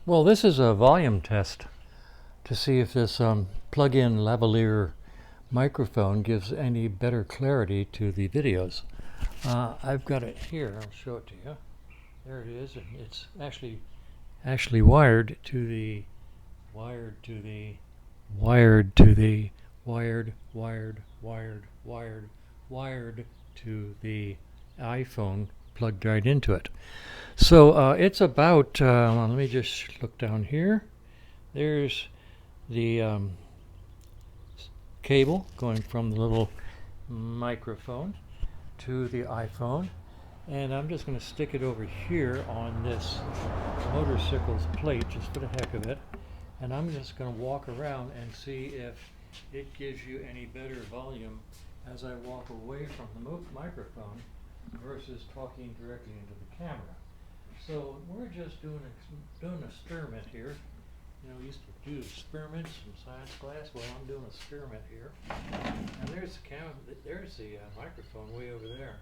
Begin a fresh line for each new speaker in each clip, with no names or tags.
Well, this is a volume test to see if this plug-in lavalier microphone gives any better clarity to the videos. I've got it here. I'll show it to you. There it is, and it's actually wired to the wired to the wired to the wired to the iPhone plugged right into it. So it's about, let me just look down here. There's the cable going from the little microphone to the iPhone. And I'm just going to stick it over here on this motorcycle's plate just for the heck of it. And I'm just going to walk around and see if it gives you any better volume as I walk away from the microphone versus talking directly into the camera. So we're just doing an experiment here. You know, we used to do experiments in science class. Well, I'm doing an experiment here. And there's the microphone way over there.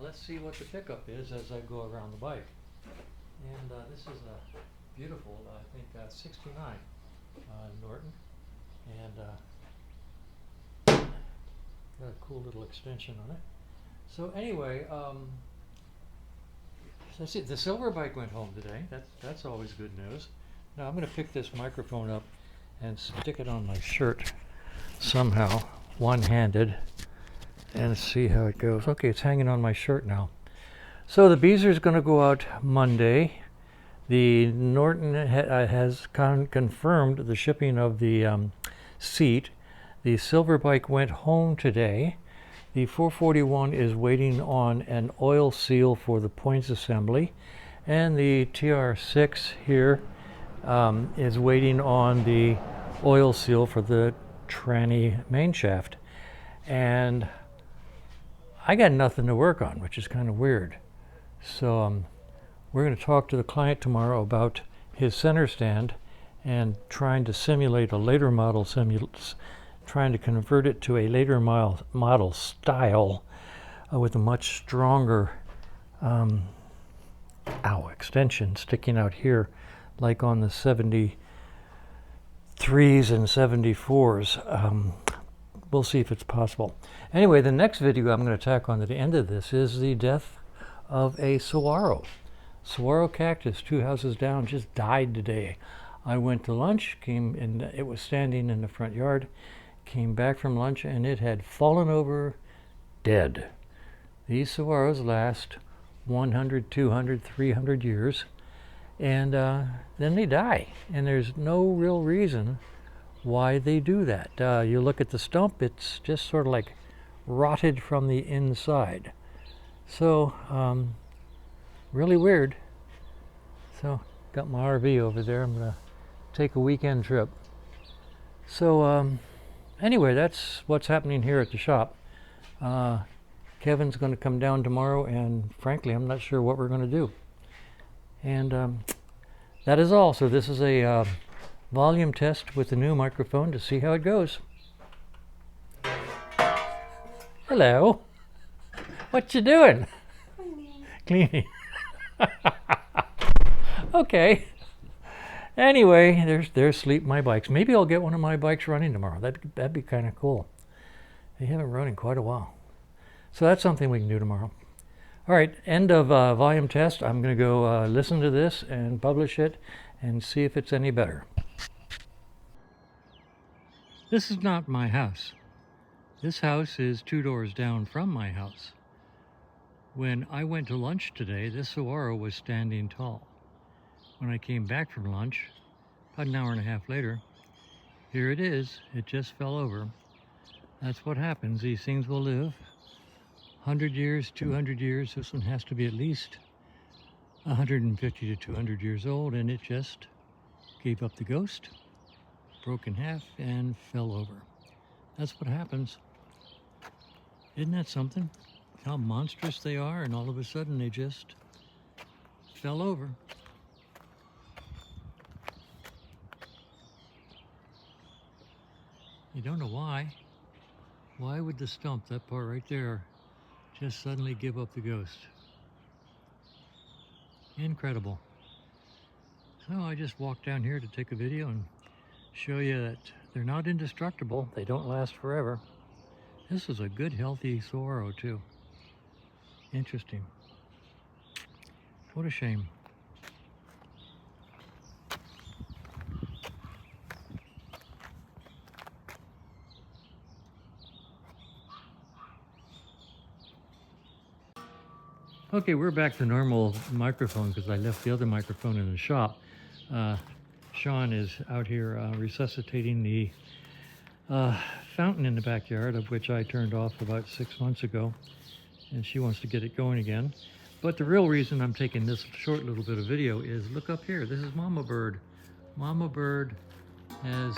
Let's see what the pickup is as I go around the bike. And this is a beautiful, I think, 69 Norton. And got a cool little extension on it. So anyway, let's see, the silver bike went home today. That's always good news. Now I'm going to pick this microphone up and stick it on my shirt somehow, one-handed, and see how it goes. Okay, it's hanging on my shirt now. So the Beezer is going to go out Monday. The Norton has confirmed the shipping of the seat. The silver bike went home today. The 441 is waiting on an oil seal for the points assembly, and the TR6 here is waiting on the oil seal for the tranny main shaft. And I got nothing to work on, which is kind of weird. So we're going to talk to the client tomorrow about his center stand and trying to simulate a later model, trying to convert it to a later model style with a much stronger extension sticking out here, like on the 73s and 74s. We'll see if it's possible. Anyway, the next video I'm going to tack on to the end of this is the death of a saguaro. Saguaro cactus, 2 houses down, just died today. I went to lunch, came in, it was standing in the front yard, came back from lunch, and it had fallen over dead. These saguaros last 100, 200, 300 years, and then they die. And there's no real reason why they do that. You look at the stump, it's just sort of like rotted from the inside. So, really weird. So, got my RV over there. I'm going to take a weekend trip. So, anyway, that's what's happening here at the shop. Kevin's going to come down tomorrow, and frankly, I'm not sure what we're going to do. And that is all. So this is a volume test with the new microphone to see how it goes. Hello. What you doing? Cleaning. Okay. Anyway, there's sleep my bikes. Maybe I'll get one of my bikes running tomorrow. That'd be kind of cool. They haven't run in quite a while. So that's something we can do tomorrow. All right, end of volume test. I'm going to go listen to this and publish it and see if it's any better. This is not my house. This house is 2 doors down from my house. When I went to lunch today, this saguaro was standing tall. When I came back from lunch, about an hour and a half later, here it is. It just fell over. That's what happens. These things will live 100 years, 200 years. This one has to be at least 150 to 200 years old, and it just gave up the ghost, broke in half, and fell over. That's what happens. Isn't that something? How monstrous they are, and all of a sudden they just fell over. You don't know why. Why would the stump, that part right there, just suddenly give up the ghost? Incredible. So I just walked down here to take a video and show you that they're not indestructible. They don't last forever. This is a good, healthy saguaro too. Interesting. What a shame. Okay, we're back to normal microphone because I left the other microphone in the shop. Sean is out here resuscitating the fountain in the backyard, of which I turned off about 6 months ago, and she wants to get it going again. But the real reason I'm taking this short little bit of video is look up here. This is Mama Bird. Mama Bird has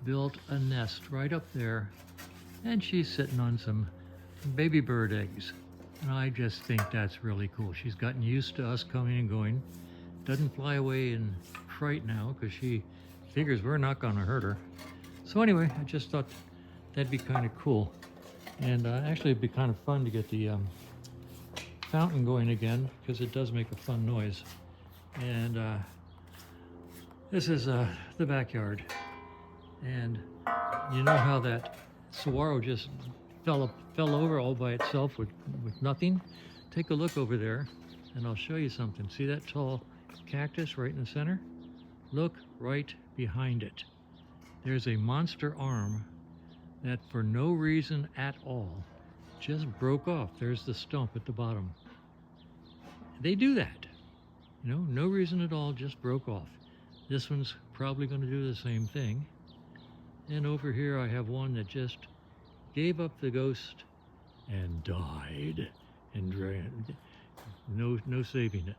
built a nest right up there, and she's sitting on some baby bird eggs. And I just think that's really cool. She's gotten used to us coming and going. Doesn't fly away in fright now because she figures we're not going to hurt her. So anyway, I just thought that'd be kind of cool. And actually it'd be kind of fun to get the fountain going again because it does make a fun noise. And this is the backyard. And you know how that saguaro just fell over all by itself with nothing? Take a look over there and I'll show you something. See that tall cactus right in the center? Look right behind it. There's a monster arm that for no reason at all just broke off. There's the stump at the bottom. They do that. You know, no reason at all, just broke off. This one's probably going to do the same thing. And over here I have one that just gave up the ghost and died and drowned. No saving it.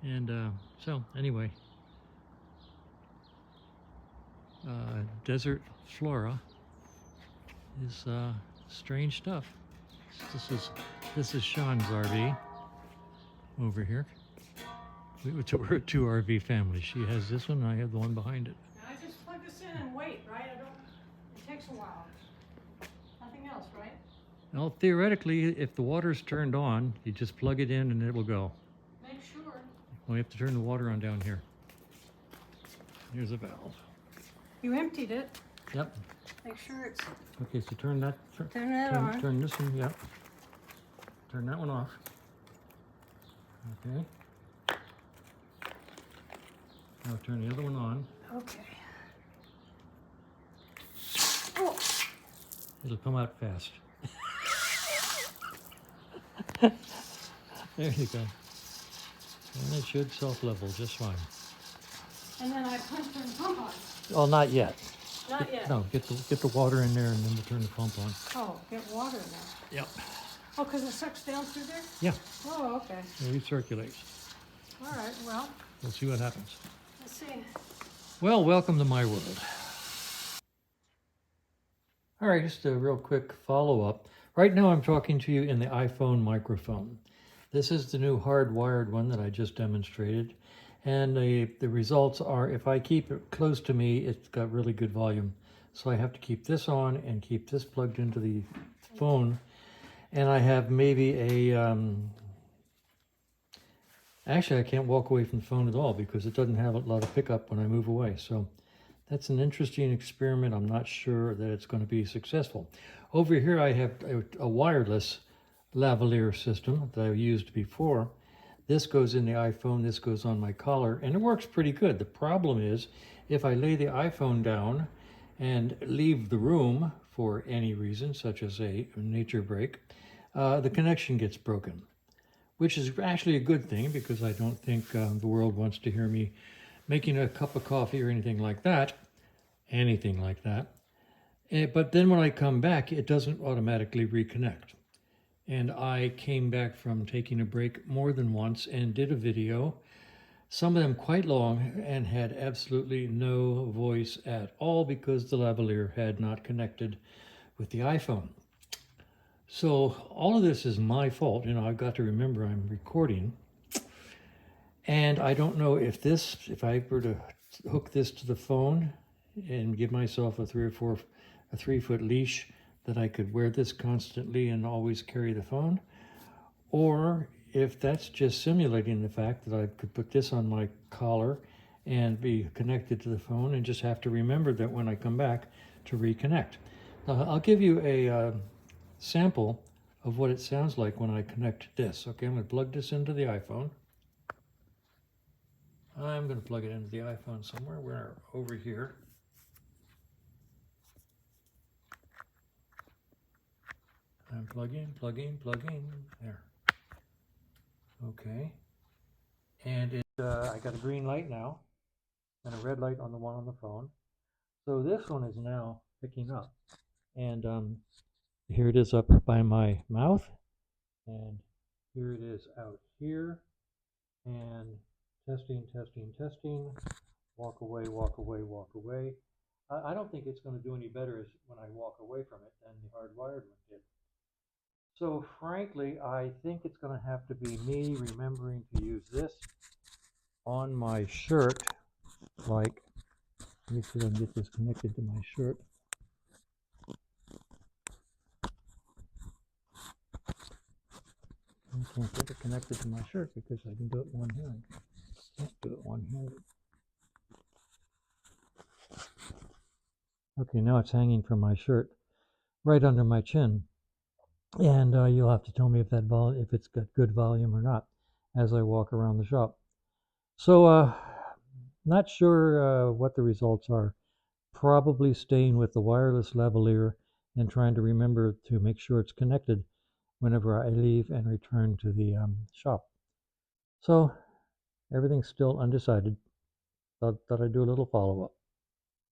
And so anyway, desert flora is strange stuff. This is Sean's RV over here. We're a 2 RV family. She has this one and I have the one behind it.
Now I just plug this in and wait, right? It takes a while. Nothing else, right?
Well, theoretically, if the water's turned on, you just plug it in and it will go.
Make sure.
Well, you have to turn the water on down here. Here's a valve.
You emptied it.
Yep.
Make sure it's...
Okay, so turn that
on.
Turn this one, yep. Turn that one off. Okay. Now turn the other one on.
Okay. Oh.
It'll come out fast. There you go. And it should self-level just fine.
And then I punch the pump on.
Oh, not yet.
Not yet.
No, get the water in there and then we'll turn the pump on.
Oh, get water in there.
Yep.
Oh, because it sucks down through there?
Yeah.
Oh, okay.
It recirculates.
All right, well,
We'll see what happens.
let's see.
Well, welcome to my world. All right, just a real quick follow-up. Right now I'm talking to you in the iPhone microphone. This is the new hardwired one that I just demonstrated. And the results are, if I keep it close to me, it's got really good volume. So I have to keep this on and keep this plugged into the phone. And I have maybe a, actually I can't walk away from the phone at all because it doesn't have a lot of pickup when I move away. So that's an interesting experiment. I'm not sure that it's going to be successful. Over here I have a wireless lavalier system that I've used before. This goes in the iPhone, this goes on my collar, and it works pretty good. The problem is, if I lay the iPhone down and leave the room for any reason, such as a nature break, the connection gets broken, which is actually a good thing because I don't think the world wants to hear me making a cup of coffee or anything like that. But then when I come back, it doesn't automatically reconnect. And I came back from taking a break more than once and did a video, some of them quite long, and had absolutely no voice at all because the lavalier had not connected with the iPhone. So all of this is my fault. You know, I've got to remember I'm recording. And I don't know if I were to hook this to the phone and give myself a 3-foot leash, that I could wear this constantly and always carry the phone, or if that's just simulating the fact that I could put this on my collar and be connected to the phone and just have to remember that when I come back to reconnect. Now, I'll give you a sample of what it sounds like when I connect this. Okay, I'm going to plug this into the iPhone. I'm going to plug it into the iPhone somewhere. We're over here. I'm plugging. There. Okay. And I got a green light now and a red light on the one on the phone. So this one is now picking up. And here it is up by my mouth. And here it is out here. And testing. Walk away. I don't think it's going to do any better when I walk away from it than the hardwired one did. So frankly, I think it's going to have to be me remembering to use this on my shirt. Like, let me see if I can get this connected to my shirt. I can't get it connected to my shirt because I can do it one-handed. Can't do it one-handed. Okay, now it's hanging from my shirt, right under my chin. And you'll have to tell me if it's got good volume or not as I walk around the shop. So, not sure what the results are. Probably staying with the wireless lavalier and trying to remember to make sure it's connected whenever I leave and return to the shop. So, everything's still undecided. Thought I'd do a little follow-up.